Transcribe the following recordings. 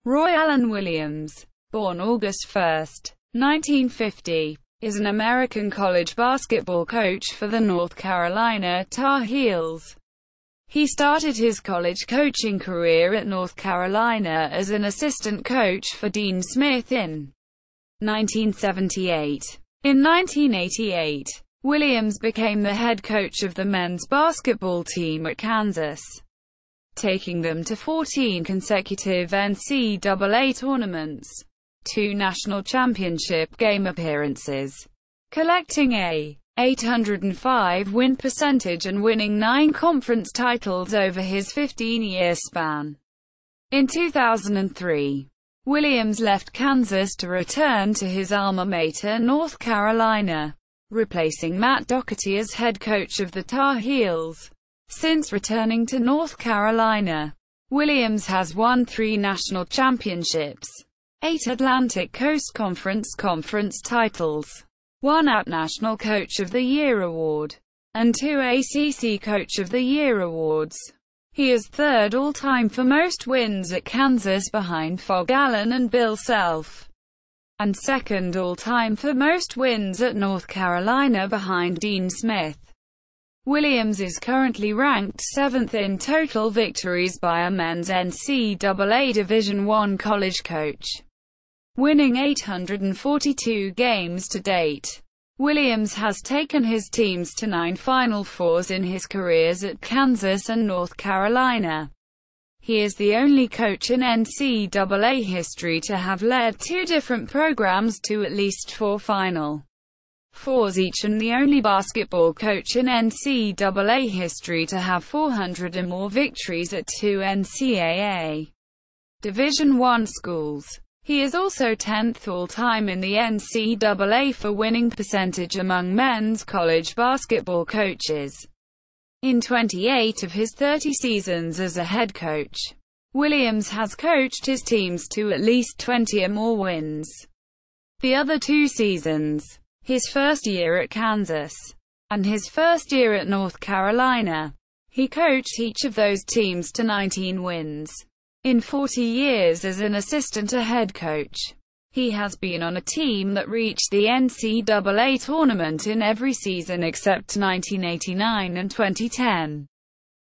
Roy Allen Williams, born August 1, 1950, is an American college basketball coach for the North Carolina Tar Heels. He started his college coaching career at North Carolina as an assistant coach for Dean Smith in 1978. In 1988, Williams became the head coach of the men's basketball team at Kansas, taking them to 14 consecutive NCAA tournaments, 2 national championship game appearances, collecting a .805 win percentage and winning 9 conference titles over his 15-year span. In 2003, Williams left Kansas to return to his alma mater North Carolina, replacing Matt Doherty as head coach of the Tar Heels. Since returning to North Carolina, Williams has won 3 national championships, 8 Atlantic Coast Conference titles, 1 ACC National Coach of the Year award, and 2 ACC Coach of the Year awards. He is third all-time for most wins at Kansas behind Phog Allen and Bill Self, and second all-time for most wins at North Carolina behind Dean Smith. Williams is currently ranked 7th in total victories by a men's NCAA Division I college coach, winning 842 games to date. Williams has taken his teams to 9 Final Fours in his careers at Kansas and North Carolina. He is the only coach in NCAA history to have led 2 different programs to at least 4 Final Fours each, and the only basketball coach in NCAA history to have 400 or more victories at 2 NCAA Division I schools. He is also 10th all-time in the NCAA for winning percentage among men's college basketball coaches. In 28 of his 30 seasons as a head coach, Williams has coached his teams to at least 20 or more wins. The other 2 seasons, his first year at Kansas and his first year at North Carolina, he coached each of those teams to 19 wins. In 40 years as an assistant or head coach, he has been on a team that reached the NCAA tournament in every season except 1989 and 2010.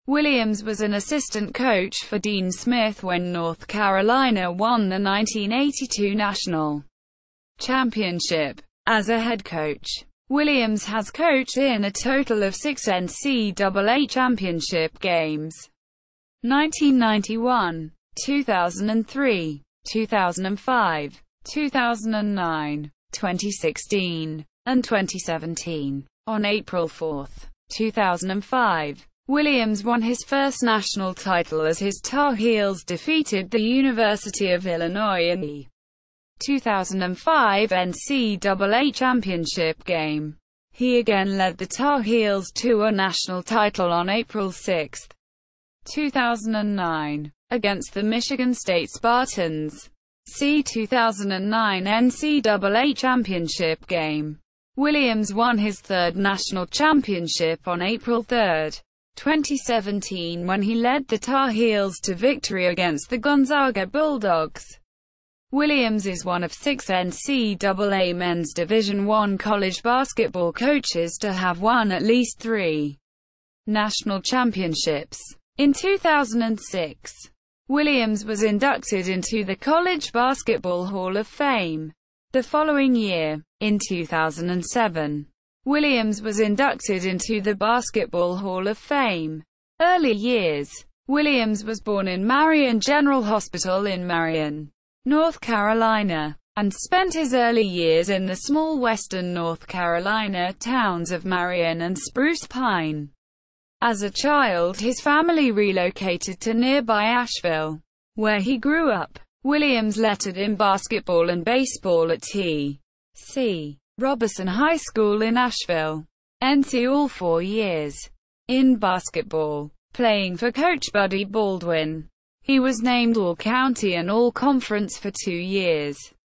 Williams was an assistant coach for Dean Smith when North Carolina won the 1982 national championship. As a head coach, Williams has coached in a total of 6 NCAA championship games: 1991, 2003, 2005, 2009, 2016, and 2017. On April 4, 2005, Williams won his first national title as his Tar Heels defeated the University of Illinois in the 2005 NCAA championship game. He again led the Tar Heels to a national title on April 6, 2009, against the Michigan State Spartans. See 2009 NCAA championship game. Williams won his 3rd national championship on April 3, 2017 when he led the Tar Heels to victory against the Gonzaga Bulldogs. Williams is one of 6 NCAA men's Division I college basketball coaches to have won at least 3 national championships. In 2006, Williams was inducted into the College Basketball Hall of Fame. The following year, in 2007, Williams was inducted into the Basketball Hall of Fame. Early years. Williams was born in Marion General Hospital in Marion, North Carolina, and spent his early years in the small western North Carolina towns of Marion and Spruce Pine. As a child, his family relocated to nearby Asheville, where he grew up. Williams lettered in basketball and baseball at T.C. Roberson High School in Asheville, NC all 4 years. In basketball, playing for Coach Buddy Baldwin, he was named All-County and All-Conference for 2 years,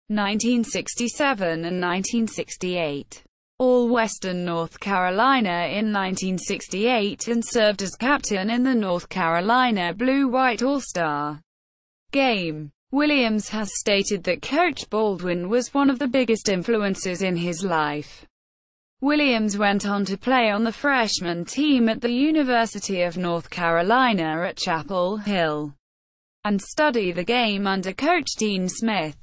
1967 and 1968. All-Western North Carolina in 1968 and served as captain in the North Carolina Blue-White All-Star Game. Williams has stated that Coach Baldwin was one of the biggest influences in his life. Williams went on to play on the freshman team at the University of North Carolina at Chapel Hill, and study the game under Coach Dean Smith.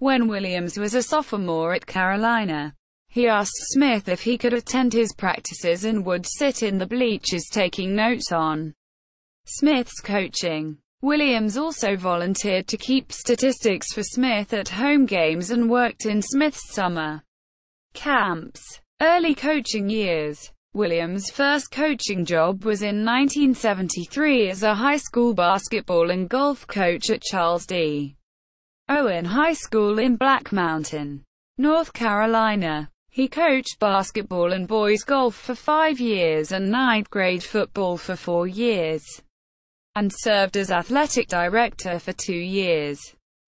When Williams was a sophomore at Carolina, he asked Smith if he could attend his practices and would sit in the bleachers taking notes on Smith's coaching. Williams also volunteered to keep statistics for Smith at home games and worked in Smith's summer camps. Early coaching years. Williams' first coaching job was in 1973 as a high school basketball and golf coach at Charles D. Owen High School in Black Mountain, North Carolina. He coached basketball and boys golf for 5 years and ninth grade football for 4 years, and served as athletic director for 2 years.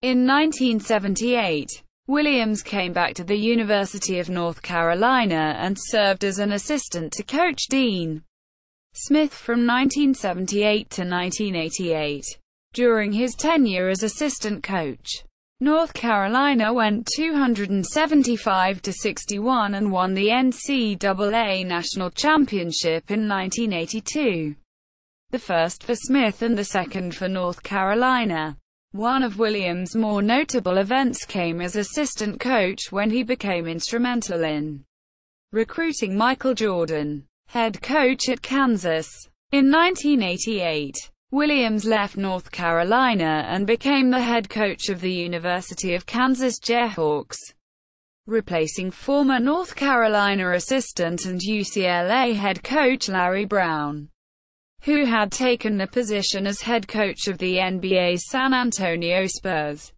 In 1978, Williams came back to the University of North Carolina and served as an assistant to Coach Dean Smith from 1978 to 1988. During his tenure as assistant coach, North Carolina went 275-61 and won the NCAA National Championship in 1982. The first for Smith and the second for North Carolina. One of Williams' more notable events came as assistant coach when he became instrumental in recruiting Michael Jordan, head coach at Kansas. In 1988, Williams left North Carolina and became the head coach of the University of Kansas Jayhawks, replacing former North Carolina assistant and UCLA head coach Larry Brown, who had taken the position as head coach of the NBA's San Antonio Spurs.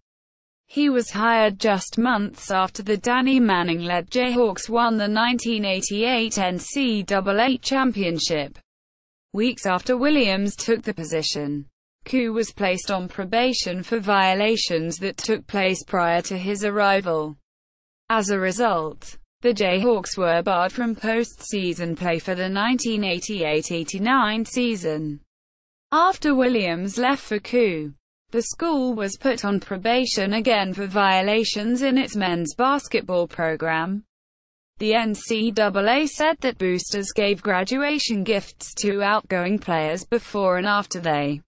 He was hired just months after the Danny Manning-led Jayhawks won the 1988 NCAA championship. Weeks after Williams took the position, Koo was placed on probation for violations that took place prior to his arrival. As a result, the Jayhawks were barred from postseason play for the 1988-89 season. After Williams left for Koo, the school was put on probation again for violations in its men's basketball program. The NCAA said that boosters gave graduation gifts to outgoing players before and after they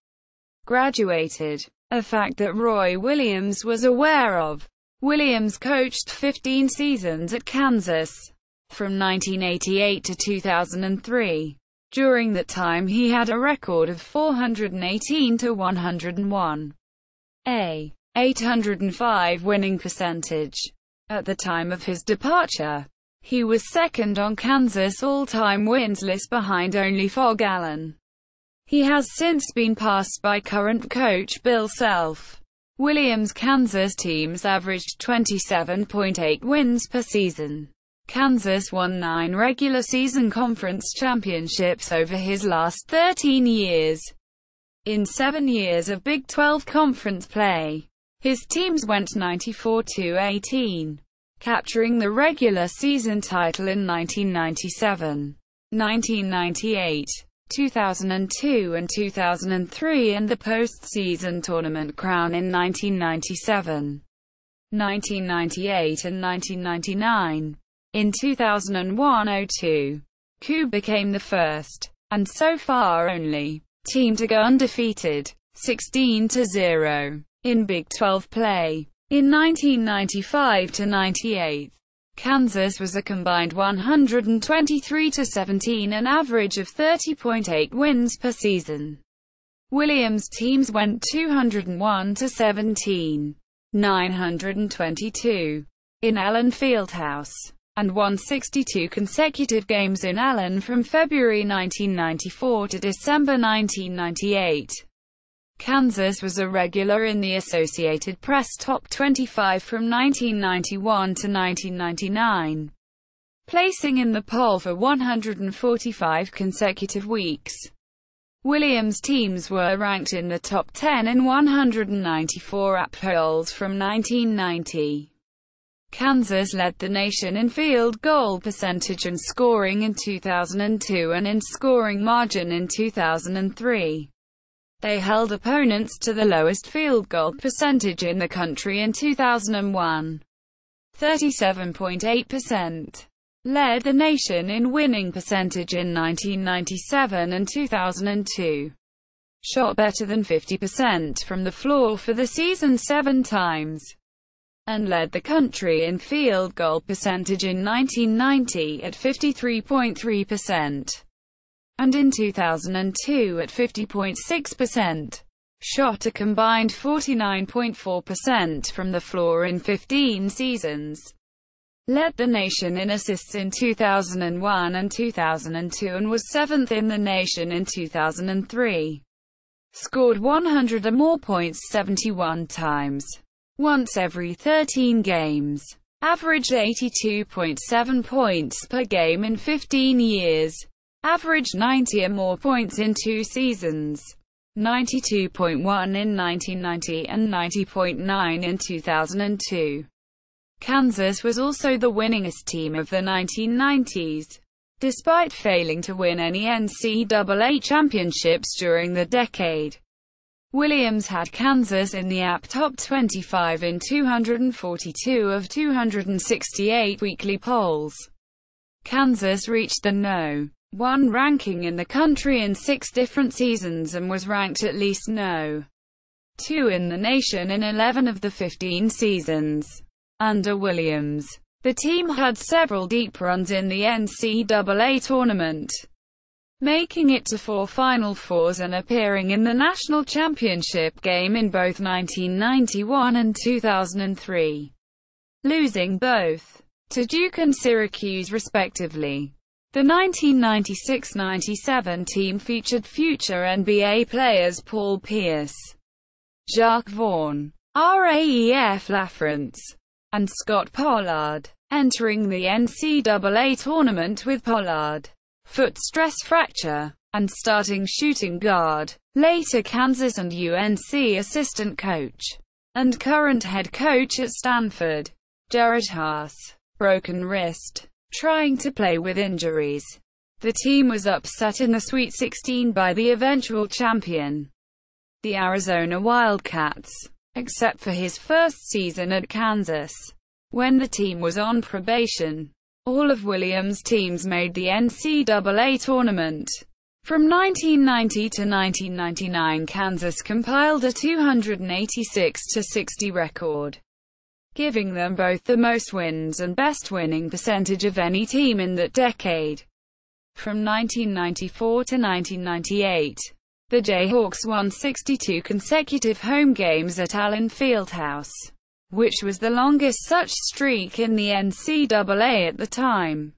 graduated, a fact that Roy Williams was aware of. Williams coached 15 seasons at Kansas, from 1988 to 2003. During that time he had a record of 418-101, a .805 winning percentage. At the time of his departure, he was second on Kansas' all-time wins list behind only Phog Allen. He has since been passed by current coach Bill Self. Williams' Kansas teams averaged 27.8 wins per season. Kansas won 9 regular season conference championships over his last 13 years. In 7 years of Big 12 conference play, his teams went 94-18, capturing the regular season title in 1997, 1998, 2002 and 2003 and the postseason tournament crown in 1997, 1998 and 1999. In 2001-02, Koo became the first, and so far only, team to go undefeated, 16-0, in Big 12 play. In 1995-98, Kansas was a combined 123-17, an average of 30.8 wins per season. Williams' teams went 201-17, 922, in Allen Fieldhouse, and won 62 consecutive games in Allen from February 1994 to December 1998. Kansas was a regular in the Associated Press Top 25 from 1991 to 1999, placing in the poll for 145 consecutive weeks. Williams' teams were ranked in the top 10 in 194 AP polls from 1990. Kansas led the nation in field goal percentage and scoring in 2002 and in scoring margin in 2003. They held opponents to the lowest field goal percentage in the country in 2001, 37.8%. Led the nation in winning percentage in 1997 and 2002. Shot better than 50% from the floor for the season 7 times. And led the country in field goal percentage in 1990 at 53.3%. And in 2002 at 50.6%. Shot a combined 49.4% from the floor in 15 seasons. Led the nation in assists in 2001 and 2002 and was 7th in the nation in 2003. Scored 100 or more points 71 times. Once every 13 games. Averaged 82.7 points per game in 15 years. Averaged 90 or more points in 2 seasons. 92.1 in 1990 and 90.9 in 2002. Kansas was also the winningest team of the 1990s. Despite failing to win any NCAA championships during the decade, Williams had Kansas in the AP Top 25 in 242 of 268 weekly polls. Kansas reached the No. 1 ranking in the country in 6 different seasons and was ranked at least No. 2 in the nation in 11 of the 15 seasons. Under Williams, the team had several deep runs in the NCAA tournament, making it to 4 Final Fours and appearing in the national championship game in both 1991 and 2003, losing both to Duke and Syracuse respectively. The 1996-97 team featured future NBA players Paul Pierce, Jacques Vaughn, Raef Lafrance, and Scott Pollard, entering the NCAA tournament with Pollard, foot stress fracture, and starting shooting guard. Later Kansas and UNC assistant coach, and current head coach at Stanford, Jarrett Haas, broken wrist, trying to play with injuries. The team was upset in the Sweet 16 by the eventual champion, the Arizona Wildcats, except for his first season at Kansas, when the team was on probation. All of Williams' teams made the NCAA tournament. From 1990 to 1999, Kansas compiled a 286-60 record, giving them both the most wins and best winning percentage of any team in that decade. From 1994 to 1998, the Jayhawks won 62 consecutive home games at Allen Fieldhouse, which was the longest such streak in the NCAA at the time.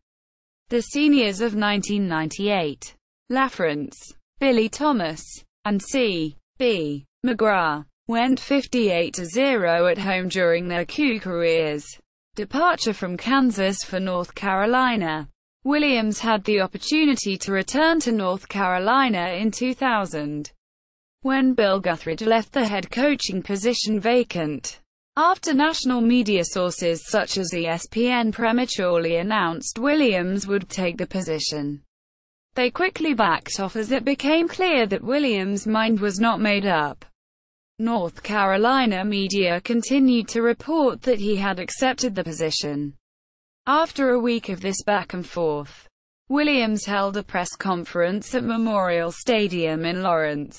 The seniors of 1998, Lafrance, Billy Thomas, and C.B. McGrath, went 58-0 at home during their careers. Departure from Kansas for North Carolina. Williams had the opportunity to return to North Carolina in 2000, when Bill Guthridge left the head coaching position vacant, after national media sources such as ESPN prematurely announced Williams would take the position. They quickly backed off as it became clear that Williams' mind was not made up. North Carolina media continued to report that he had accepted the position. After a week of this back and forth, Williams held a press conference at Memorial Stadium in Lawrence,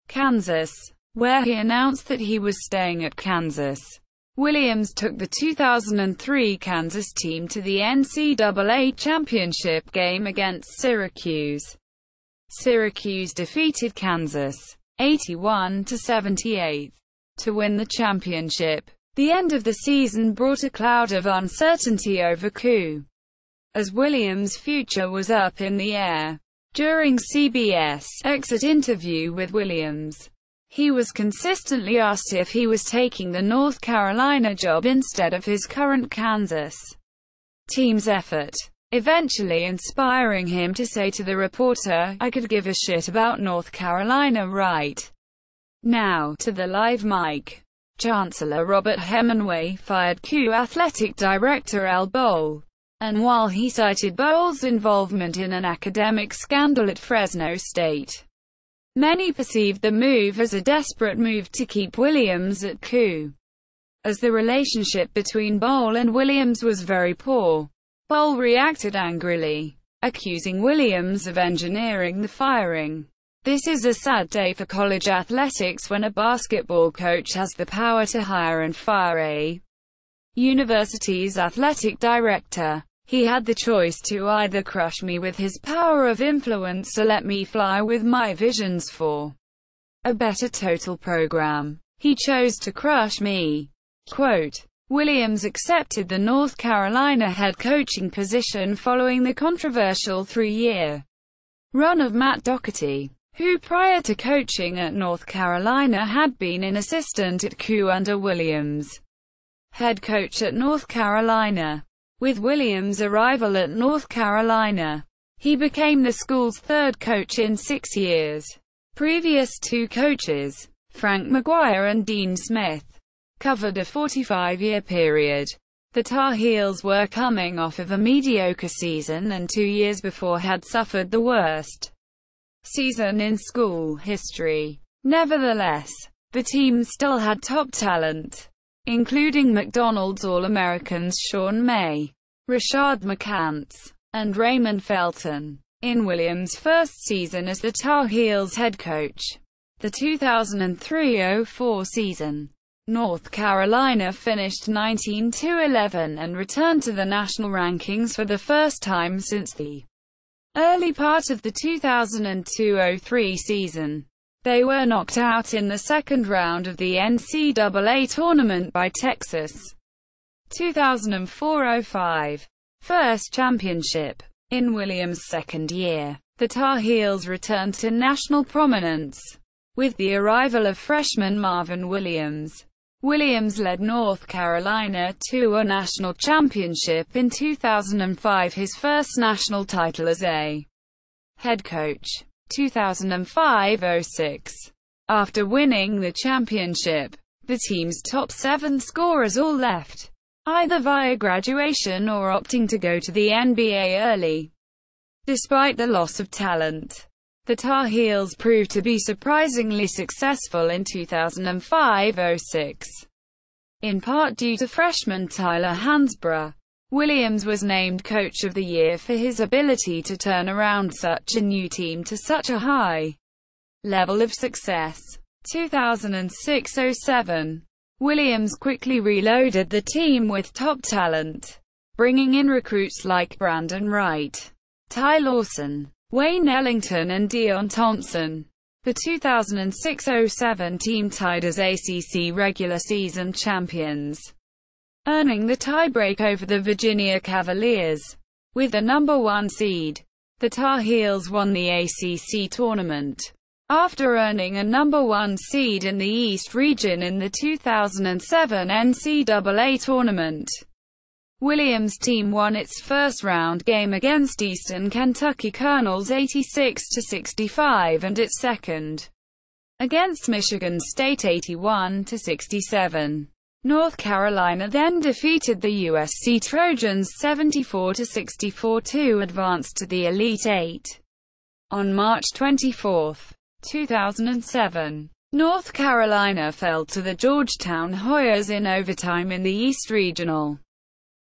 Kansas, where he announced that he was staying at Kansas. Williams took the 2003 Kansas team to the NCAA championship game against Syracuse. Syracuse defeated Kansas 81-78 to win the championship. The end of the season brought a cloud of uncertainty over Coup, as Williams' future was up in the air. During CBS' exit interview with Williams, he was consistently asked if he was taking the North Carolina job instead of his current Kansas team's effort, eventually inspiring him to say to the reporter, "I could give a shit about North Carolina right now." To the live mic, Chancellor Robert Hemingway fired Coup athletic director Al Bowl, and while he cited Bowl's involvement in an academic scandal at Fresno State, Many perceived the move as a desperate move to keep Williams at KU, as the relationship between Bowl and Williams was very poor. Bowl reacted angrily, accusing Williams of engineering the firing. This is a sad day for college athletics when a basketball coach has the power to hire and fire a university's athletic director. He had the choice to either crush me with his power of influence or let me fly with my visions for a better total program. He chose to crush me. Quote, Williams accepted the North Carolina head coaching position following the controversial 3-year run of Matt Doherty, who prior to coaching at North Carolina had been an assistant at KU under Williams, head coach at North Carolina. With Williams' arrival at North Carolina, he became the school's third coach in 6 years. Previous two coaches, Frank McGuire and Dean Smith, covered a 45-year period. The Tar Heels were coming off of a mediocre season and 2 years before had suffered the worst season in school history. Nevertheless, the team still had top talent, including McDonald's All-Americans Sean May, Rashad McCants, and Raymond Felton. In Williams' first season as the Tar Heels head coach, the 2003-04 season, North Carolina finished 19-11 and returned to the national rankings for the first time since the early part of the 2002-03 season. They were knocked out in the second round of the NCAA tournament by Texas. 2004-05 First championship. In Williams' second year, the Tar Heels returned to national prominence with the arrival of freshman Marvin Williams. Williams led North Carolina to a national championship in 2005, his first national title as a head coach. 2005-06. After winning the championship, the team's top 7 scorers all left, either via graduation or opting to go to the NBA early. Despite the loss of talent, the Tar Heels proved to be surprisingly successful in 2005-06. In part due to freshman Tyler Hansbrough, Williams was named Coach of the Year for his ability to turn around such a new team to such a high level of success. 2006-07. Williams quickly reloaded the team with top talent, bringing in recruits like Brandon Wright, Ty Lawson, Wayne Ellington and Deon Thompson. The 2006-07 team tied as ACC regular season champions, earning the tiebreak over the Virginia Cavaliers. With the number 1 seed, the Tar Heels won the ACC tournament, after earning a number 1 seed in the East region in the 2007 NCAA tournament. Williams' team won its first round game against Eastern Kentucky Colonels 86-65 and its second against Michigan State 81-67. North Carolina then defeated the USC Trojans 74-64 to advance to the Elite Eight. On March 24, 2007, North Carolina fell to the Georgetown Hoyas in overtime in the East Regional,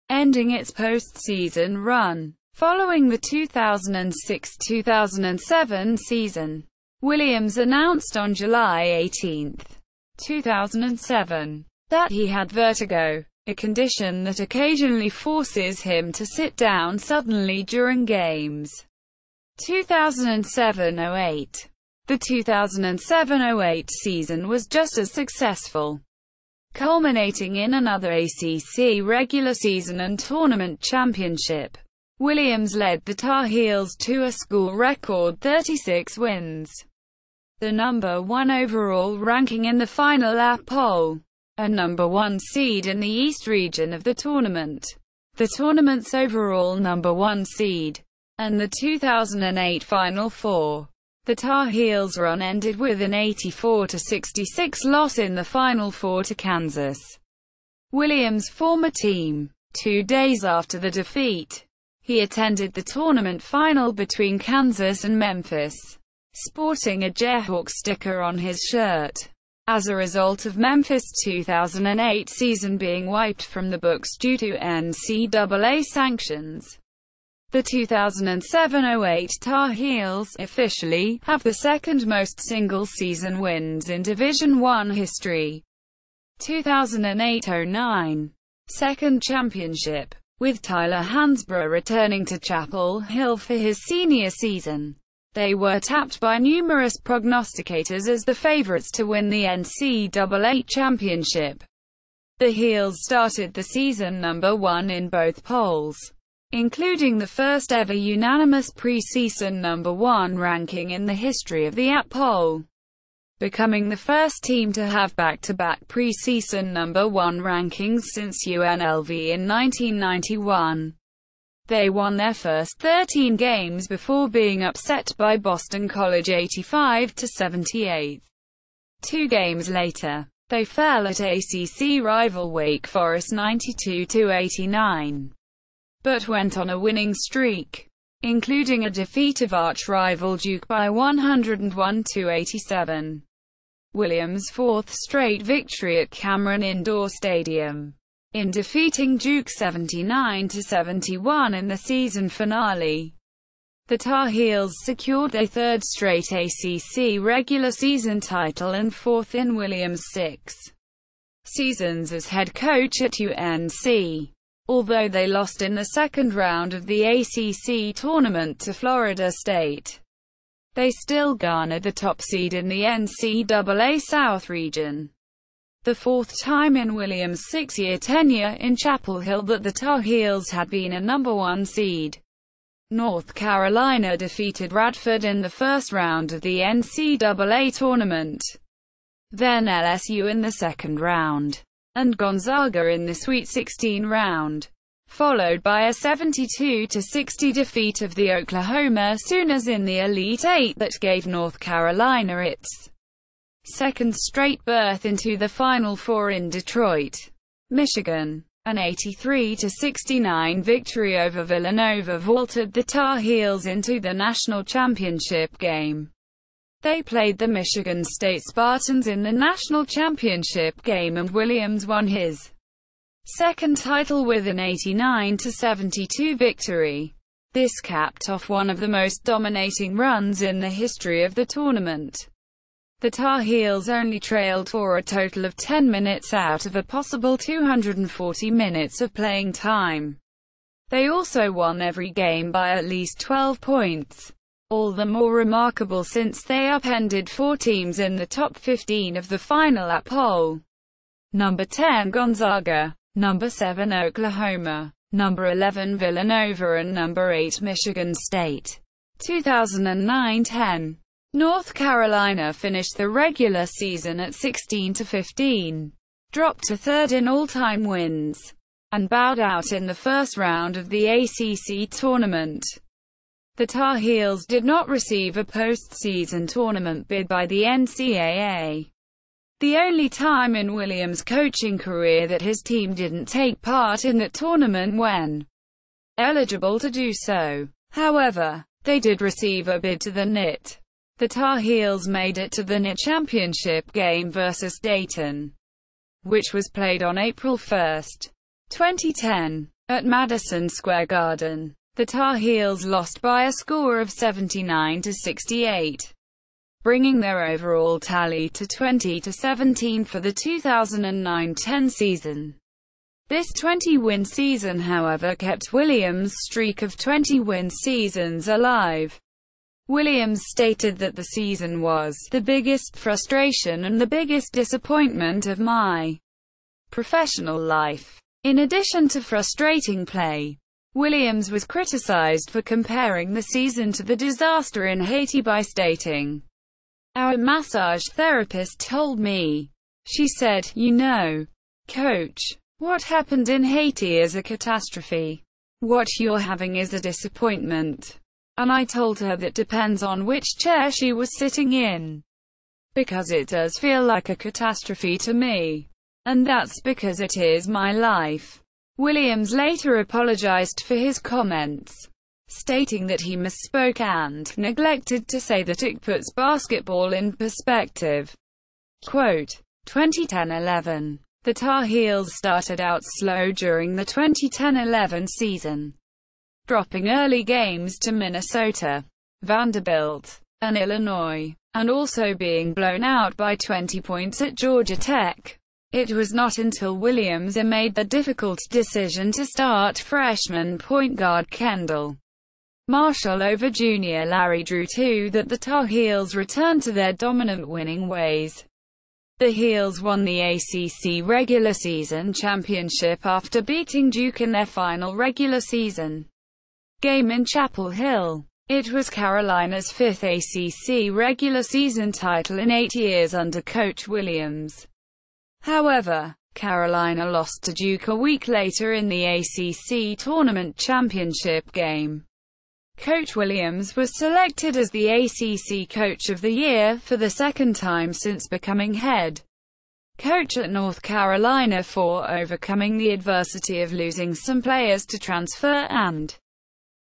ending its postseason run. Following the 2006-2007 season, Williams announced on July 18, 2007, that he had vertigo, a condition that occasionally forces him to sit down suddenly during games. 2007-08. The 2007-08 season was just as successful, culminating in another ACC regular season and tournament championship. Williams led the Tar Heels to a school record 36 wins, the number 1 overall ranking in the final AP poll, a number 1 seed in the East region of the tournament, the tournament's overall number 1 seed, and the 2008 Final Four. The Tar Heels' run ended with an 84-66 loss in the Final Four to Kansas, Williams' former team. 2 days after the defeat, he attended the tournament final between Kansas and Memphis, sporting a Jayhawk sticker on his shirt. As a result of Memphis' 2008 season being wiped from the books due to NCAA sanctions, the 2007-08 Tar Heels officially have the second most single-season wins in Division I history. 2008-09 second championship, with Tyler Hansbrough returning to Chapel Hill for his senior season. They were tapped by numerous prognosticators as the favorites to win the NCAA championship. The Heels started the season number 1 in both polls, including the first ever unanimous preseason number 1 ranking in the history of the AP poll, becoming the first team to have back-to-back preseason number 1 rankings since UNLV in 1991. They won their first 13 games before being upset by Boston College 85-78. 2 games later, they fell at ACC rival Wake Forest 92-89, but went on a winning streak, including a defeat of arch-rival Duke by 101-87. Williams' 4th straight victory at Cameron Indoor Stadium, in defeating Duke 79-71 in the season finale. The Tar Heels secured their 3rd straight ACC regular season title and 4th in Williams' 6 seasons as head coach at UNC. Although they lost in the second round of the ACC tournament to Florida State, they still garnered the top seed in the NCAA South region. The 4th time in Williams' 6-year tenure in Chapel Hill that the Tar Heels had been a number 1 seed. North Carolina defeated Radford in the first round of the NCAA tournament, then LSU in the second round, and Gonzaga in the Sweet 16 round, followed by a 72-60 defeat of the Oklahoma Sooners in the Elite Eight that gave North Carolina its second straight berth into the Final Four in Detroit, Michigan. An 83-69 victory over Villanova vaulted the Tar Heels into the national championship game. They played the Michigan State Spartans in the national championship game, and Williams won his second title with an 89-72 victory. This capped off one of the most dominating runs in the history of the tournament. The Tar Heels only trailed for a total of 10 minutes out of a possible 240 minutes of playing time. They also won every game by at least 12 points. All the more remarkable since they upended 4 teams in the top 15 of the final AP poll. Number 10 Gonzaga, number 7 Oklahoma, number 11 Villanova and number 8 Michigan State. 2009-10. North Carolina finished the regular season at 16-15, dropped to 3rd in all-time wins, and bowed out in the first round of the ACC tournament. The Tar Heels did not receive a postseason tournament bid by the NCAA. The only time in Williams' coaching career that his team didn't take part in that tournament when eligible to do so. However, they did receive a bid to the NIT. The Tar Heels made it to the NIT championship game versus Dayton, which was played on April 1, 2010, at Madison Square Garden. The Tar Heels lost by a score of 79-68, bringing their overall tally to 20-17 for the 2009-10 season. This 20-win season, however, kept Williams' streak of 20-win seasons alive. Williams stated that the season was the biggest frustration and the biggest disappointment of my professional life. In addition to frustrating play, Williams was criticized for comparing the season to the disaster in Haiti by stating, "Our massage therapist told me. She said, you know, Coach, what happened in Haiti is a catastrophe. What you're having is a disappointment." And I told her that depends on which chair she was sitting in, because it does feel like a catastrophe to me. And that's because it is my life. Williams later apologized for his comments. stating that he misspoke and neglected to say that it puts basketball in perspective. Quote, 2010-11. The Tar Heels started out slow during the 2010-11 season, dropping early games to Minnesota, Vanderbilt, and Illinois, and also being blown out by 20 points at Georgia Tech. It was not until Williams made the difficult decision to start freshman point guard Kendall Marshall over junior Larry Drew II that the Tar Heels returned to their dominant winning ways. The Heels won the ACC regular season championship after beating Duke in their final regular season game in Chapel Hill. It was Carolina's fifth ACC regular season title in 8 years under Coach Williams. However, Carolina lost to Duke a week later in the ACC tournament championship game. Coach Williams was selected as the ACC Coach of the Year for the second time since becoming head coach at North Carolina for overcoming the adversity of losing some players to transfer and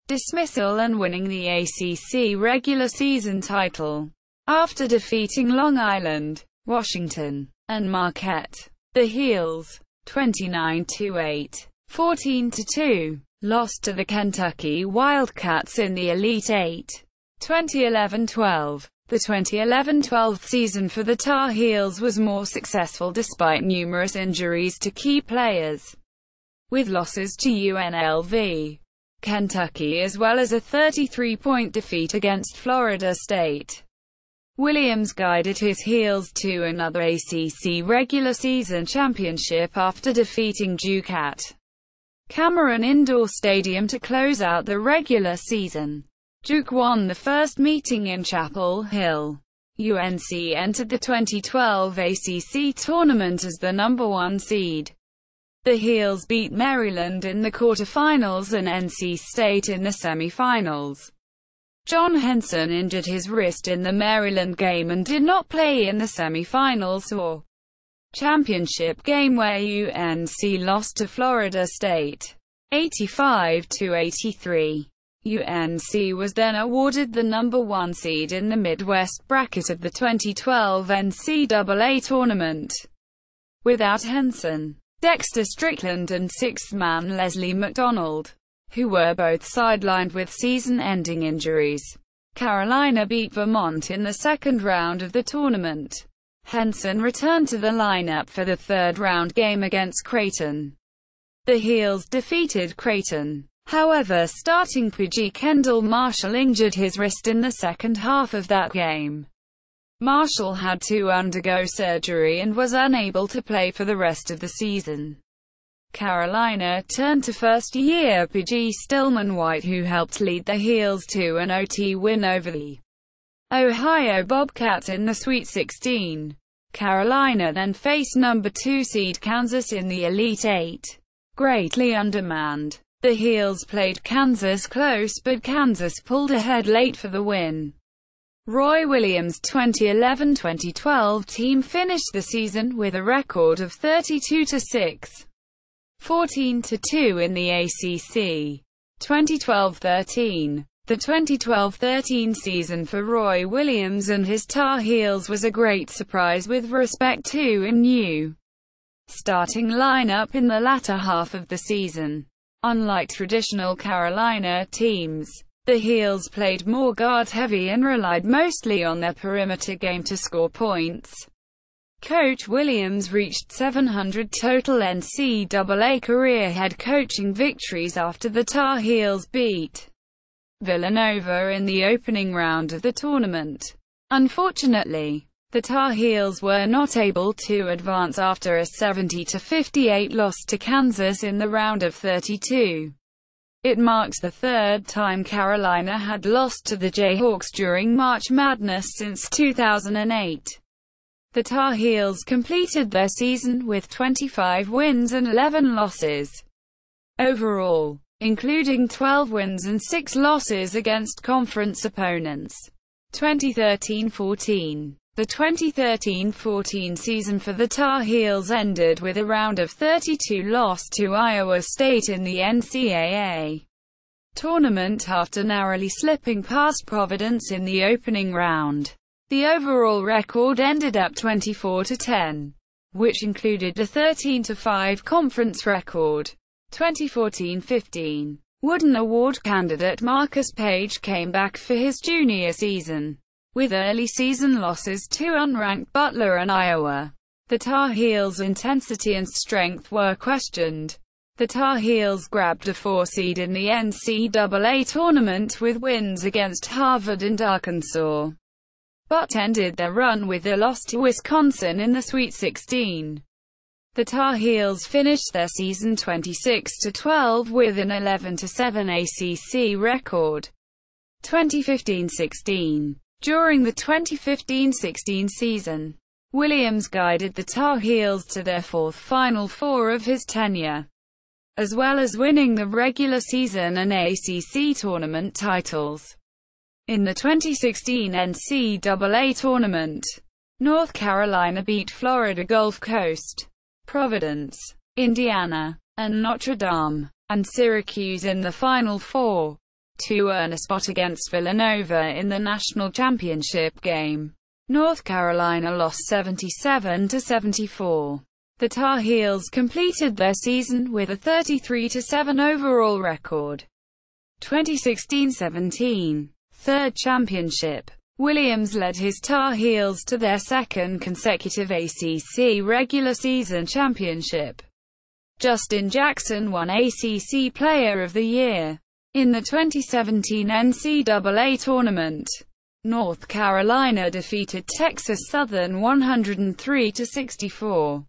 dismissal and winning the ACC regular season title. After defeating Long Island, Washington, and Marquette, the Heels, 29-8, 14-2, lost to the Kentucky Wildcats in the Elite Eight. 2011-12. The 2011-12 season for the Tar Heels was more successful despite numerous injuries to key players, with losses to UNLV, Kentucky as well as a 33-point defeat against Florida State. Williams guided his Heels to another ACC regular season championship after defeating Duke at Cameron Indoor Stadium to close out the regular season. Duke won the first meeting in Chapel Hill. UNC entered the 2012 ACC tournament as the number 1 seed. The Heels beat Maryland in the quarterfinals and NC State in the semifinals. John Henson injured his wrist in the Maryland game and did not play in the semifinals or championship game where UNC lost to Florida State, 85-83. UNC was then awarded the number 1 seed in the Midwest bracket of the 2012 NCAA tournament. Without Henson, Dexter Strickland and sixth man Leslie McDonald, who were both sidelined with season-ending injuries, Carolina beat Vermont in the second round of the tournament. Henson returned to the lineup for the third-round game against Creighton. The Heels defeated Creighton. However, starting PG Kendall Marshall injured his wrist in the second half of that game. Marshall had to undergo surgery and was unable to play for the rest of the season. Carolina turned to first-year PG Stillman White, who helped lead the Heels to an OT win over the Ohio Bobcats in the Sweet 16. Carolina then faced number 2 seed Kansas in the Elite Eight. Greatly undermanned, the Heels played Kansas close, but Kansas pulled ahead late for the win. Roy Williams' 2011-2012 team finished the season with a record of 32-6, 14-2 in the ACC. 2012-13. The 2012-13 season for Roy Williams and his Tar Heels was a great surprise with respect to a new starting lineup in the latter half of the season. Unlike traditional Carolina teams, the Heels played more guard-heavy and relied mostly on their perimeter game to score points. Coach Williams reached 700 total NCAA career head coaching victories after the Tar Heels beat Villanova in the opening round of the tournament. Unfortunately, the Tar Heels were not able to advance after a 70-58 loss to Kansas in the round of 32. It marks the third time Carolina had lost to the Jayhawks during March Madness since 2008. The Tar Heels completed their season with 25 wins and 11 losses overall, including 12 wins and 6 losses against conference opponents. 2013-14. The 2013-14 season for the Tar Heels ended with a round of 32 loss to Iowa State in the NCAA. tournament after narrowly slipping past Providence in the opening round. The overall record ended up 24-10, which included a 13-5 conference record. 2014-15. Wooden Award candidate Marcus Page came back for his junior season, with early season losses to unranked Butler and Iowa. The Tar Heels' intensity and strength were questioned. The Tar Heels grabbed a 4 seed in the NCAA tournament with wins against Harvard and Arkansas, but ended their run with a loss to Wisconsin in the Sweet 16. The Tar Heels finished their season 26-12 with an 11-7 ACC record. 2015-16. During the 2015-16 season, Williams guided the Tar Heels to their 4th Final Four of his tenure, as well as winning the regular season and ACC tournament titles. In the 2016 NCAA tournament, North Carolina beat Florida Gulf Coast, Providence, Indiana, and Notre Dame, and Syracuse in the Final Four, to earn a spot against Villanova in the national championship game. North Carolina lost 77-74. The Tar Heels completed their season with a 33-7 overall record. 2016-17. Third championship. Williams led his Tar Heels to their 2nd consecutive ACC regular season championship. Justin Jackson won ACC Player of the Year. In the 2017 NCAA tournament, North Carolina defeated Texas Southern 103-64,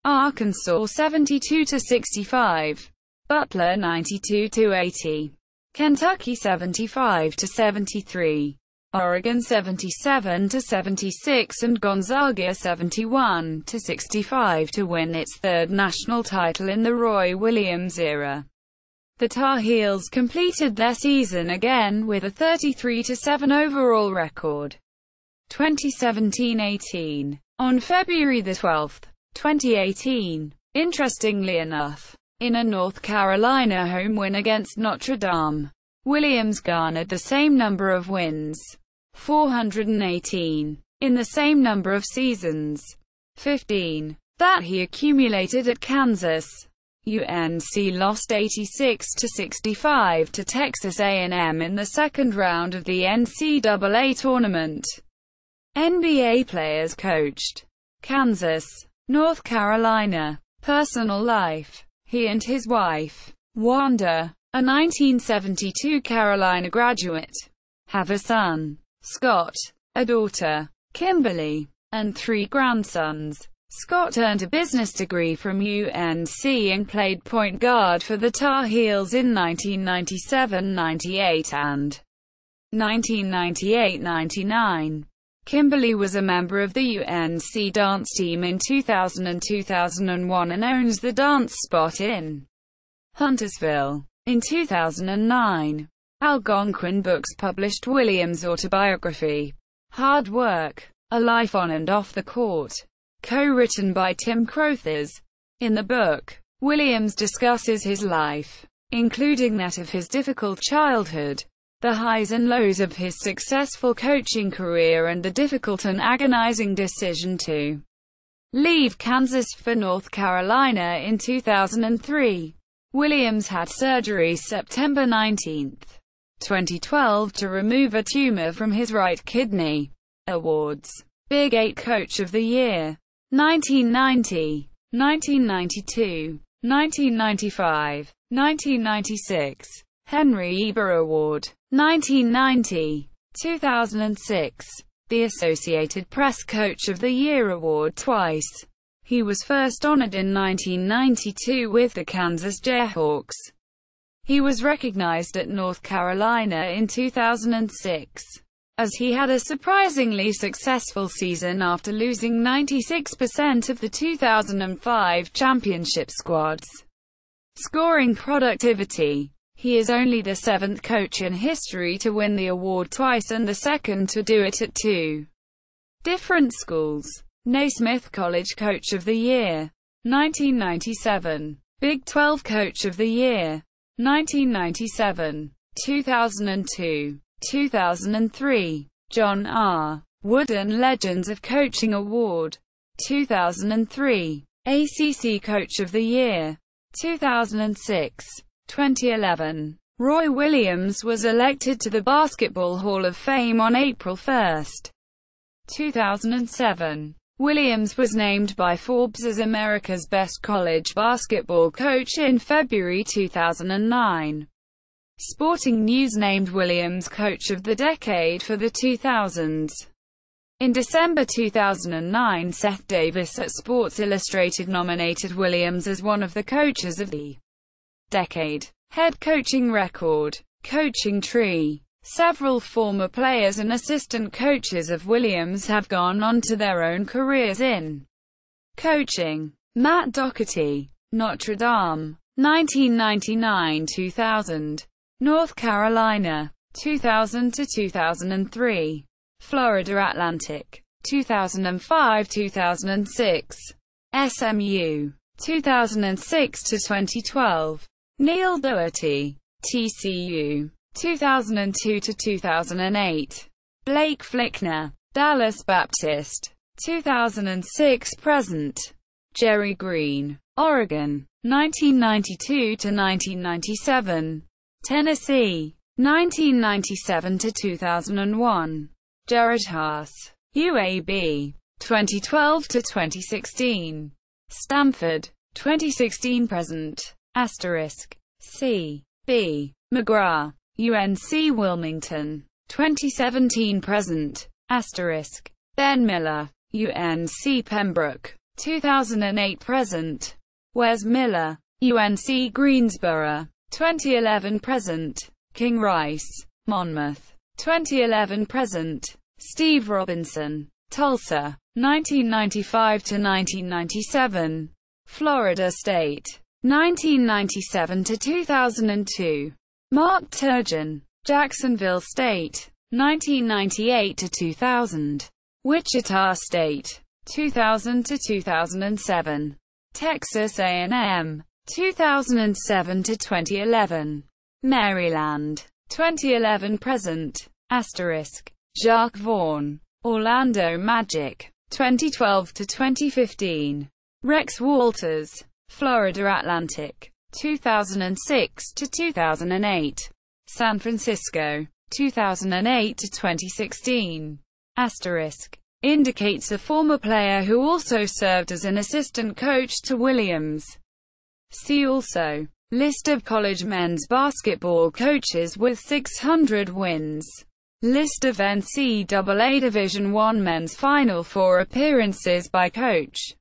Arkansas 72-65, Butler 92-80, Kentucky 75-73, Oregon 77-76 and Gonzaga 71-65 to win its 3rd national title in the Roy Williams era. The Tar Heels completed their season again with a 33-7 overall record. 2017-18. On February 12, 2018, interestingly enough, in a North Carolina home win against Notre Dame, Williams garnered the same number of wins, 418, in the same number of seasons, 15, that he accumulated at Kansas. UNC lost 86-65 to Texas A&M in the 2nd round of the NCAA tournament. NBA players coached. Kansas, North Carolina. Personal life. He and his wife, Wanda, a 1972 Carolina graduate, have a son, Scott, a daughter, Kimberly, and 3 grandsons. Scott earned a business degree from UNC and played point guard for the Tar Heels in 1997-98 and 1998-99. Kimberly was a member of the UNC dance team in 2000 and 2001 and owns the dance spot in Huntersville. In 2009, Algonquin Books published Williams' autobiography, Hard Work, A Life on and Off the Court, co-written by Tim Crothers. In the book, Williams discusses his life, including that of his difficult childhood, the highs and lows of his successful coaching career and the difficult and agonizing decision to leave Kansas for North Carolina in 2003. Williams had surgery September 19, 2012 to remove a tumor from his right kidney. Awards. Big 8 Coach of the Year. 1990, 1992, 1995, 1996. Henry Eber Award. 1990, 2006. The Associated Press Coach of the Year Award twice. He was first honored in 1992 with the Kansas Jayhawks. He was recognized at North Carolina in 2006, as he had a surprisingly successful season after losing 96% of the 2005 championship squad's scoring productivity. He is only the 7th coach in history to win the award twice and the 2nd to do it at 2 different schools. Naismith College Coach of the Year. 1997. Big 12 Coach of the Year. 1997. 2002, 2003. John R. Wooden Legends of Coaching Award, 2003. ACC Coach of the Year, 2006. 2011. Roy Williams was elected to the Basketball Hall of Fame on April 1, 2007. Williams was named by Forbes as America's best college basketball coach in February 2009. Sporting News named Williams Coach of the Decade for the 2000s. In December 2009, Seth Davis at Sports Illustrated nominated Williams as one of the coaches of the decade. Head coaching record. Coaching tree. Several former players and assistant coaches of Williams have gone on to their own careers in coaching. Matt Doherty, Notre Dame, 1999-2000. North Carolina, 2000 to 2003. Florida Atlantic, 2005-2006. SMU, 2006 to 2012. Neil Doherty, TCU, 2002 to 2008. Blake Flickner, Dallas Baptist, 2006-present. Jerry Green, Oregon, 1992 to 1997. Tennessee, 1997 to 2001. Jared Haas, UAB, 2012 to 2016. Stanford, 2016-present. Asterisk. C. B. McGrath, UNC Wilmington, 2017-present. Asterisk. Ben Miller, UNC Pembroke, 2008-present. Wes Miller, UNC Greensboro, 2011-present. King Rice, Monmouth, 2011-present. Steve Robinson, Tulsa, 1995 to 1997. Florida State, 1997 to 2002. Mark Turgeon, Jacksonville State, 1998 to 2000. Wichita State, 2000 to 2007. Texas A&M, 2007 to 2011. Maryland, 2011-present. Asterisk. Jacques Vaughn, Orlando Magic, 2012 to 2015. Rex Walters, Florida Atlantic, 2006 to 2008. San Francisco, 2008 to 2016. Asterisk. Indicates a former player who also served as an assistant coach to Williams. See also. List of college men's basketball coaches with 600 wins. List of NCAA Division I men's Final Four appearances by coach.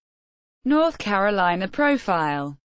North Carolina profile.